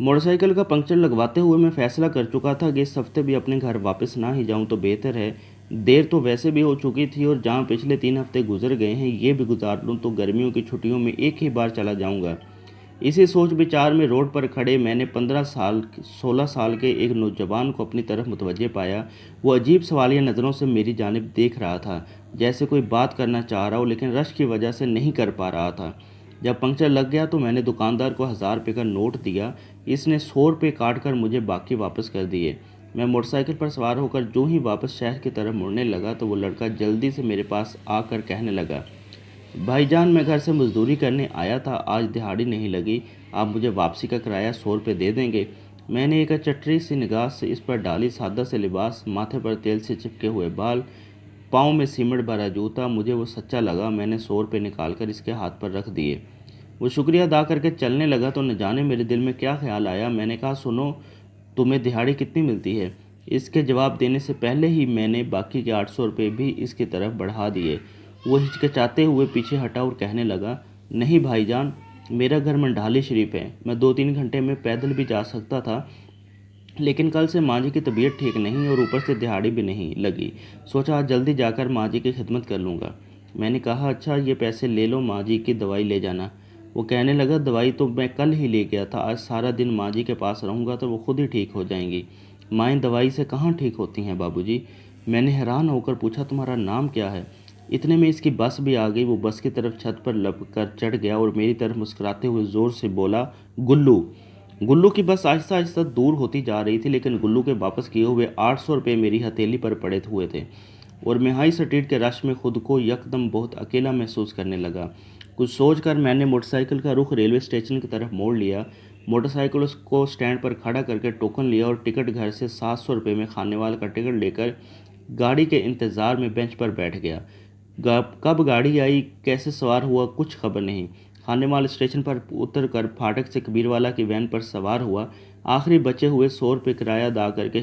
Motorcycle का puncture लगवाते हुए मैं फैसला कर चुका था कि इस हफ्ते भी अपने घर वापस ना ही जाऊं तो बेहतर है। देर तो वैसे भी हो चुकी थी और जहां पिछले 3 हफ्ते गुजर गए हैं ये भी गुजार लूं तो गर्मियों की छुट्टियों में एक ही बार चला जाऊंगा। इसी सोच विचार में रोड पर खड़े मैंने 16 साल के एक नौजवान को अपनी तरफ मुतवज्जे पाया। वो अजीब सवालिया नज़रों से मेरी जानिब देख रहा था, जैसे कोई बात करना चाह रहा हो लेकिन रश की वजह से नहीं कर पा रहा था। जब पंक्चर लग गया तो मैंने दुकानदार को 1000 रुपये का नोट दिया। इसने 100 रुपये काट कर मुझे बाकी वापस कर दिए। मैं मोटरसाइकिल पर सवार होकर जो ही वापस शहर की तरफ मुड़ने लगा तो वो लड़का जल्दी से मेरे पास आकर कहने लगा, भाईजान मैं घर से मजदूरी करने आया था, आज दिहाड़ी नहीं लगी, आप मुझे वापसी का किराया 100 रुपये दे देंगे। मैंने एक चटरी सी निगाह से इस पर डाली। सादा से लिबास, माथे पर तेल से चिपके हुए बाल, पाँव में सीमेंट भरा जूता, मुझे वो सच्चा लगा। मैंने 100 रुपये निकाल कर इसके हाथ पर रख दिए। वो शुक्रिया अदा करके चलने लगा तो न जाने मेरे दिल में क्या ख्याल आया। मैंने कहा, सुनो, तुम्हें दिहाड़ी कितनी मिलती है? इसके जवाब देने से पहले ही मैंने बाकी के 800 रुपये भी इसकी तरफ बढ़ा दिए। वो हिचकिचाते हुए पीछे हटा और कहने लगा, नहीं भाईजान, मेरा घर मंडाली शरीफ है, मैं 2-3 घंटे में पैदल भी जा सकता था, लेकिन कल से माँ जी की तबीयत ठीक नहीं और ऊपर से दिहाड़ी भी नहीं लगी। सोचा आज जल्दी जाकर माँ जी की खिदमत कर लूँगा। मैंने कहा, अच्छा ये पैसे ले लो, माँ जी की दवाई ले जाना। वो कहने लगा, दवाई तो मैं कल ही ले गया था, आज सारा दिन माँ जी के पास रहूँगा तो वो खुद ही ठीक हो जाएंगी। माएँ दवाई से कहाँ ठीक होती हैं बाबूजी। मैंने हैरान होकर पूछा, तुम्हारा नाम क्या है? इतने में इसकी बस भी आ गई। वो बस की तरफ छत पर लपक कर चढ़ गया और मेरी तरफ मुस्कुराते हुए ज़ोर से बोला, गुल्लू। गुल्लू की बस आहिस्ता आहिस्ता दूर होती जा रही थी, लेकिन गुल्लू के वापस किए हुए 800 रुपये मेरी हथेली पर पड़े हुए थे और मैं हाई स्ट्रीट के रश में खुद को यकदम बहुत अकेला महसूस करने लगा। कुछ सोचकर मैंने मोटरसाइकिल का रुख रेलवे स्टेशन की तरफ मोड़ लिया। मोटरसाइकिल को स्टैंड पर खड़ा करके टोकन लिया और टिकट घर से 700 रुपये में खाने वाले का टिकट लेकर गाड़ी के इंतज़ार में बेंच पर बैठ गया। कब गाड़ी आई, कैसे सवार हुआ, कुछ खबर नहीं। खानेवाल स्टेशन पर उतरकर फाटक से कबीरवाला की वैन पर सवार हुआ। आखिरी बचे हुए 100 रुपये किराया अदा करके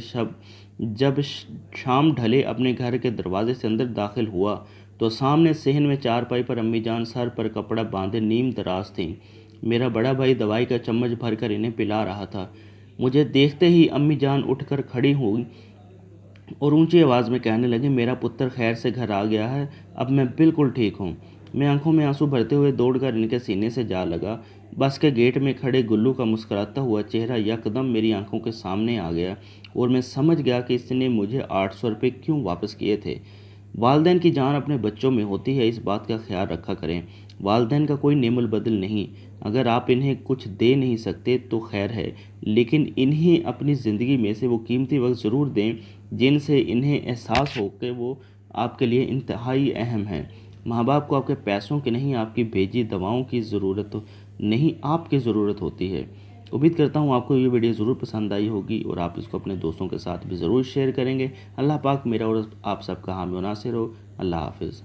जब शाम ढले अपने घर के दरवाजे से अंदर दाखिल हुआ तो सामने सेहन में चारपाई पर अम्मी जान सर पर कपड़ा बांधे नीम दराज थीं। मेरा बड़ा भाई दवाई का चम्मच भरकर इन्हें पिला रहा था। मुझे देखते ही अम्मी जान उठकर खड़ी हुई और ऊंची आवाज़ में कहने लगी, मेरा पुत्र खैर से घर आ गया है, अब मैं बिल्कुल ठीक हूँ। मैं आंखों में आंसू भरते हुए दौड़कर इनके सीने से जा लगा। बस के गेट में खड़े गुल्लू का मुस्कुराता हुआ चेहरा यकदम मेरी आंखों के सामने आ गया और मैं समझ गया कि इसने मुझे 800 रुपये क्यों वापस किए थे। वालदैन की जान अपने बच्चों में होती है, इस बात का ख्याल रखा करें। वालदैन का कोई नेमल बदल नहीं। अगर आप इन्हें कुछ दे नहीं सकते तो खैर है, लेकिन इन्हें अपनी ज़िंदगी में से वो कीमती वक्त ज़रूर दें जिनसे इन्हें एहसास हो कि वो आपके लिए इंतहाई अहम है। माँ बाप को आपके पैसों की नहीं, आपकी भेजी दवाओं की ज़रूरत नहीं, आपकी ज़रूरत होती है। उम्मीद करता हूँ आपको ये वीडियो ज़रूर पसंद आई होगी और आप इसको अपने दोस्तों के साथ भी ज़रूर शेयर करेंगे। अल्लाह पाक मेरा और आप सबका हामी व नासिर हो। अल्लाह हाफिज़।